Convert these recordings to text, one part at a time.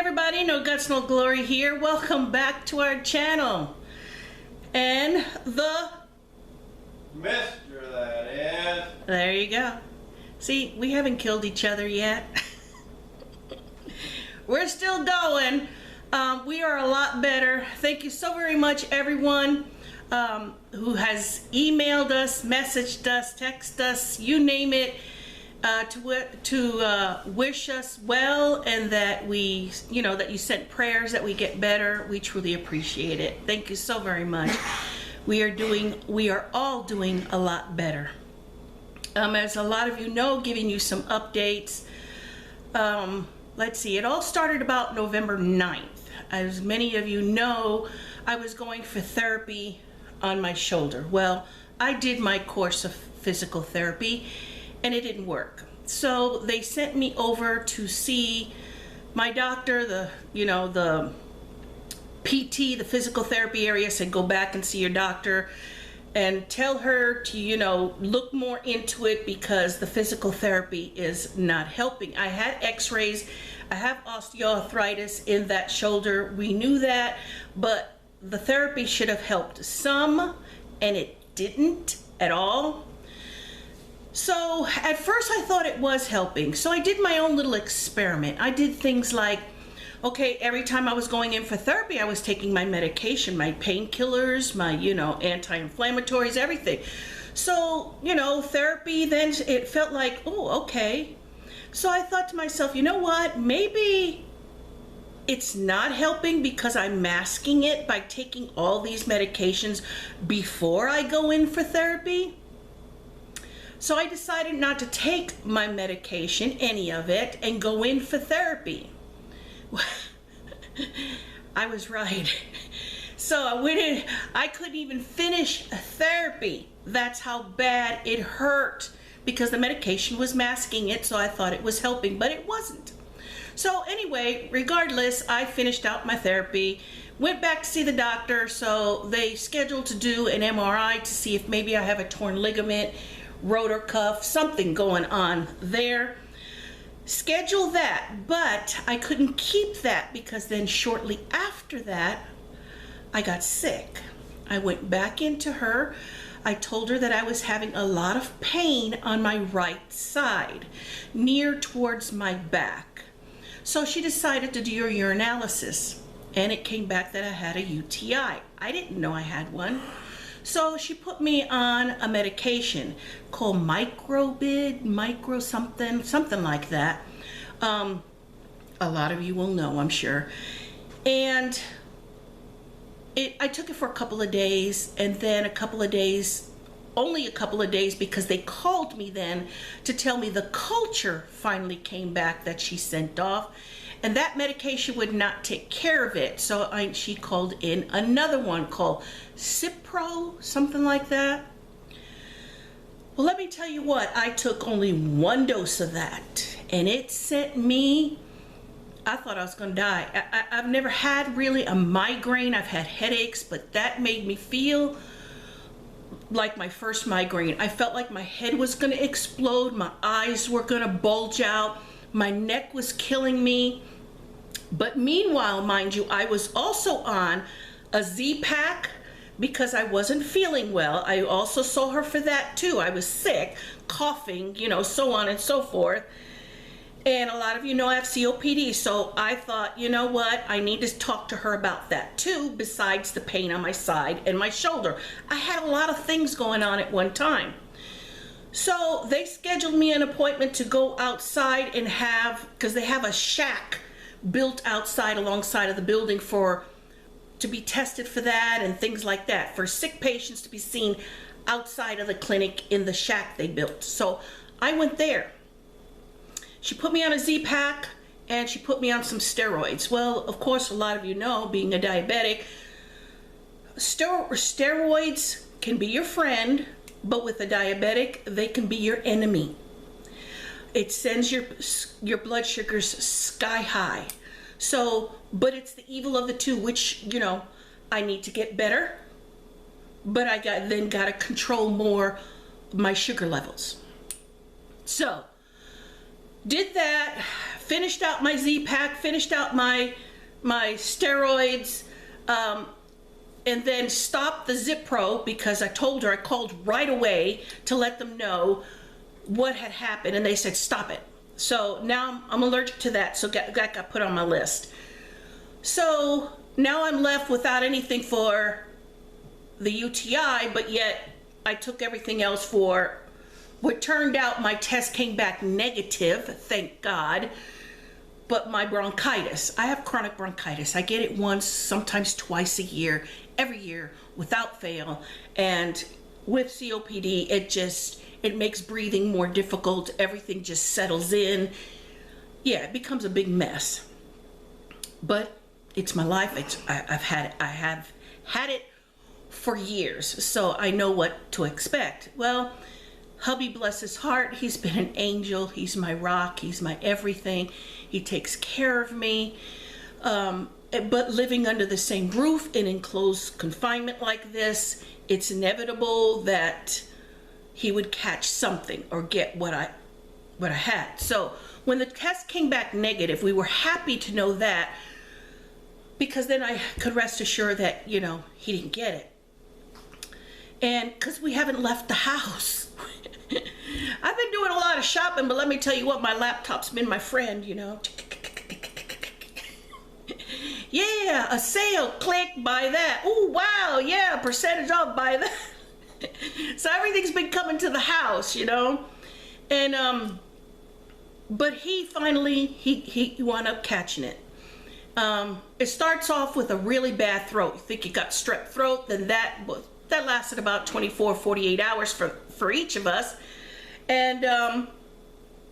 everybody, No Guts, No Glory here. Welcome back to our channel. And the Mr. that is. There you go. See, we haven't killed each other yet. We're still going. We are a lot better. Thank you so very much, everyone who has emailed us, messaged us, texted us, you name it, to wish us well, and that we, that you sent prayers that we get better. We truly appreciate it. Thank you so very much. We are all doing a lot better. As a lot of you know, giving you some updates. Let's see, it all started about November 9th. As many of you know, I was going for therapy on my shoulder. Well, I did my course of physical therapy and it didn't work. So they sent me over to see my doctor, the PT, the physical therapy area, said go back and see your doctor and tell her to, look more into it because the physical therapy is not helping. I had x-rays. I have osteoarthritis in that shoulder. We knew that, but the therapy should have helped some, and it didn't at all. So at first I thought it was helping. So I did my own little experiment. I did things like, okay, every time I was going in for therapy, I was taking my medication, my painkillers, my, anti-inflammatories, everything. So, therapy, then it felt like, oh, okay. So I thought to myself, you know what, maybe it's not helping because I'm masking it by taking all these medications before I go in for therapy. So I decided not to take my medication, any of it, and go in for therapy. I was right. So I went in, I couldn't even finish therapy. That's how bad it hurt because the medication was masking it, so I thought it was helping, but it wasn't. So anyway, regardless, I finished out my therapy, went back to see the doctor, so they scheduled to do an MRI to see if maybe I have a torn ligament, rotor cuff, something going on there. Schedule that, but I couldn't keep that because then shortly after that, I got sick. I went back into her. I told her that I was having a lot of pain on my right side, near towards my back. So she decided to do a urinalysis, and it came back that I had a UTI. I didn't know I had one. So she put me on a medication called something like that. A lot of you will know, I'm sure. And I took it for a couple of days, and then only a couple of days, because they called me then to tell me the culture finally came back that she sent off, and that medication would not take care of it. So she called in another one called Cipro, something like that. Well, let me tell you what, I took only one dose of that, and it sent me, I thought I was gonna die. I've never had really a migraine. I've had headaches, but that made me feel like my first migraine. I felt like my head was gonna explode, my eyes were gonna bulge out, my neck was killing me. But meanwhile, mind you, I was also on a Z-Pack because I wasn't feeling well. I also saw her for that too. I was sick, coughing, so on and so forth. And a lot of you know I have COPD, so I thought, you know what, I need to talk to her about that too, besides the pain on my side and my shoulder. I had a lot of things going on at one time. So they scheduled me an appointment to go outside and because they have a shack built outside alongside of the building to be tested for that and things like that, for sick patients to be seen outside of the clinic in the shack they built. So I went there. She put me on a Z-Pack and she put me on some steroids. Well, of course, a lot of you know, being a diabetic, steroids can be your friend, but with a diabetic, they can be your enemy. It sends your blood sugars sky high. So, but it's the evil of the two, which, I need to get better, but I then got to control more my sugar levels. So, did that, finished out my Z-Pack, finished out my steroids, and then stopped the Zipro because I told her, I called right away to let them know what had happened, and they said, stop it. So now I'm allergic to that, so that got put on my list. So now I'm left without anything for the UTI, but yet I took everything else for what turned out my test came back negative, thank God. But my bronchitis, I have chronic bronchitis. I get it once, sometimes twice a year, every year without fail. And with COPD, it makes breathing more difficult. Everything just settles in. Yeah, it becomes a big mess. But it's my life. I have had it for years, so I know what to expect. Well, hubby, bless his heart, he's been an angel. He's my rock. He's my everything. He takes care of me. But living under the same roof in enclosed confinement like this, it's inevitable that he would catch something or get what I had. So when the test came back negative, we were happy to know that, because then I could rest assured that, he didn't get it. And because we haven't left the house. I've been doing a lot of shopping, but let me tell you what, my laptop's been my friend, Yeah, a sale, click, buy that. Oh, wow, yeah, percentage off, buy that. So everything's been coming to the house, And, but he finally, he wound up catching it. It starts off with a really bad throat. You think you got strep throat, then that lasted about 24, 48 hours for each of us. And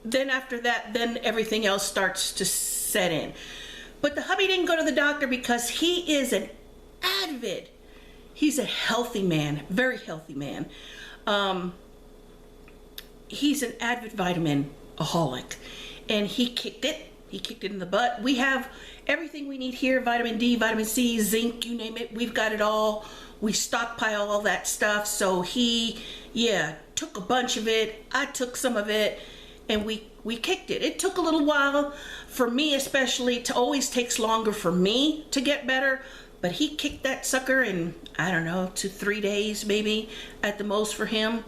then after that, then everything else starts to set in. But the hubby didn't go to the doctor because he is an avid, he's a healthy man, very healthy man. He's an avid vitamin-aholic, and he kicked it in the butt. We have everything we need here, vitamin D, vitamin C, zinc, you name it, we've got it all. We stockpile all that stuff. So he, took a bunch of it. I took some of it, and we kicked it. It took a little while for me, especially. It always takes longer for me to get better, but he kicked that sucker in, I don't know, 2-3 days maybe at the most for him.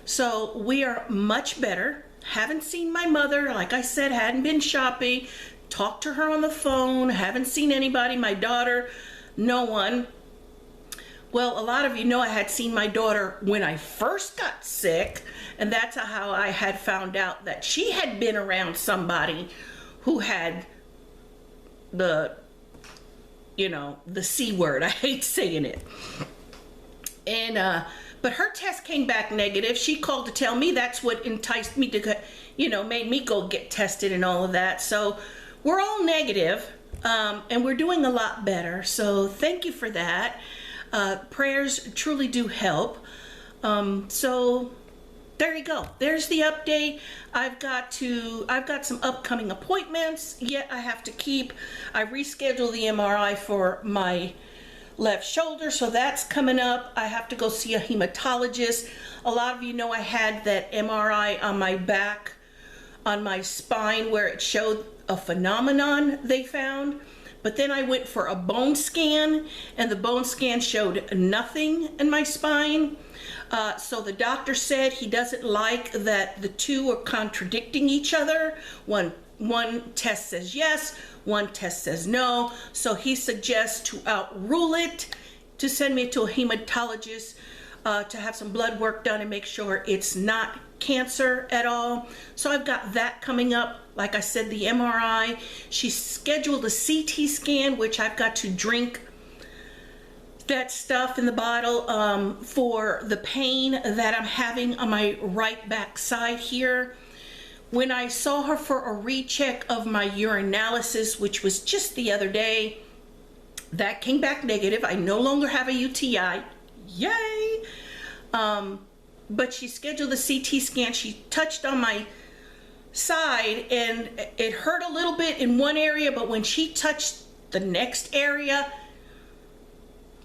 So we are much better. Haven't seen my mother, like I said, hadn't been shopping. Talked to her on the phone. Haven't seen anybody. My daughter, no one. Well, a lot of you know I had seen my daughter when I first got sick, and that's how I had found out that she had been around somebody who had the C word. I hate saying it. And, but her test came back negative. She called to tell me that's what enticed me to, made me go get tested and all of that. So we're all negative, and we're doing a lot better. So thank you for that. Prayers truly do help. So there you go. There's the update. I've got some upcoming appointments yet I have to keep. I rescheduled the MRI for my left shoulder, so that's coming up. I have to go see a hematologist. A lot of you know I had that MRI on my back, on my spine, where it showed a phenomenon they found. But then I went for a bone scan, and the bone scan showed nothing in my spine. So the doctor said he doesn't like that the two are contradicting each other. One test says yes, one test says no. So he suggests to outrule it, to send me to a hematologist to have some blood work done and make sure it's not cancer at all. So I've got that coming up. Like I said, the MRI. She scheduled a CT scan, which I've got to drink that stuff in the bottle for the pain that I'm having on my right back side here. When I saw her for a recheck of my urinalysis, which was just the other day, that came back negative. I no longer have a UTI. Yay! But she scheduled a CT scan. She touched on my side, and it hurt a little bit in one area, but when she touched the next area,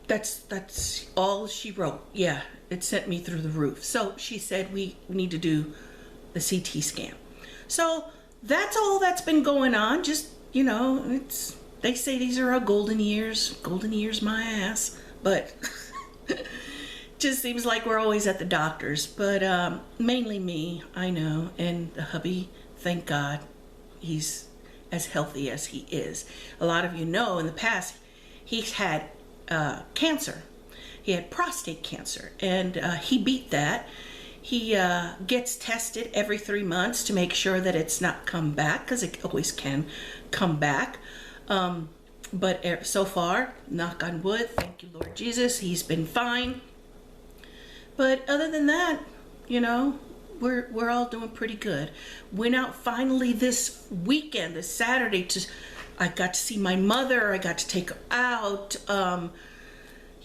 that's all she wrote. Yeah, it sent me through the roof. So she said we need to do the CT scan. So that's all that's been going on. Just, you know, they say these are our golden years my ass, but just seems like we're always at the doctor's. But mainly me, I know, and the hubby, thank God, he's as healthy as he is. A lot of you know in the past he's had cancer. He had prostate cancer, and he beat that. He gets tested every 3 months to make sure that it's not come back, because it always can come back. But so far, knock on wood, thank you Lord Jesus, he's been fine. But other than that, you know, we're all doing pretty good. Went out finally this weekend, this Saturday, I got to see my mother. I got to take her out.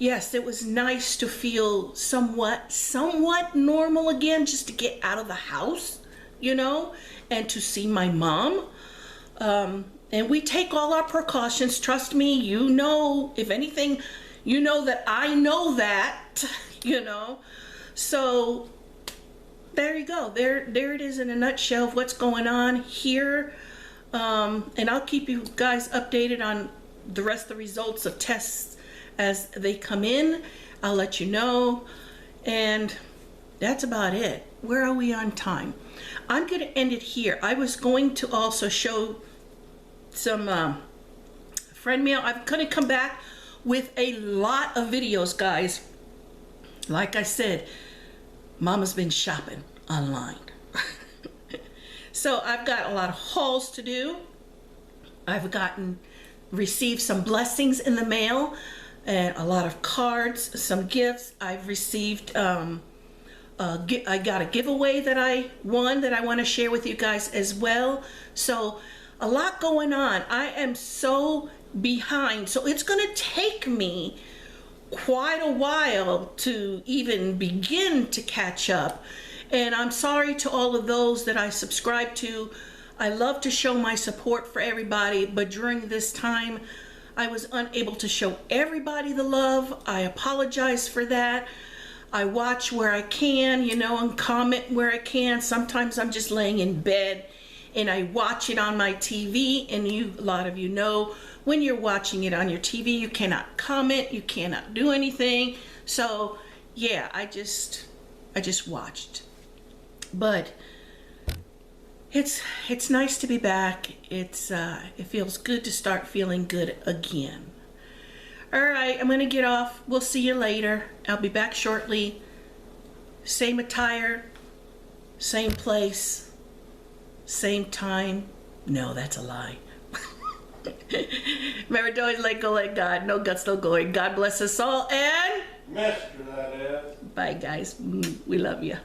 Yes, it was nice to feel somewhat normal again, just to get out of the house, you know, and to see my mom. And we take all our precautions. Trust me, you know, if anything, you know that I know that, you know. So there you go. There it is in a nutshell of what's going on here. And I'll keep you guys updated on the rest of the results of tests as they come in. I'll let you know. And that's about it. Where are we on time? I'm going to end it here. I was going to also show some friend mail. I'm going to come back with a lot of videos, guys. Like I said, Mama's been shopping online. So I've got a lot of hauls to do. I've received some blessings in the mail and a lot of cards, some gifts. I've received, I got a giveaway that I won that I want to share with you guys as well. So a lot going on. I am so behind. So it's going to take me quite a while to even begin to catch up. And I'm sorry to all of those that I subscribe to. I love to show my support for everybody, but during this time, I was unable to show everybody the love. I apologize for that. I watch where I can, you know, and comment where I can. Sometimes I'm just laying in bed and I watch it on my TV, and a lot of you know, when you're watching it on your TV, you cannot comment, you cannot do anything. So yeah, I just watched. But it's nice to be back. It feels good to start feeling good again. All right, I'm gonna get off. We'll see you later. I'll be back shortly. Same attire, same place, same time. No, that's a lie. Remember to always let go, let God. No guts, no going. God bless us all, and Mister, that is. bye, guys. We love you.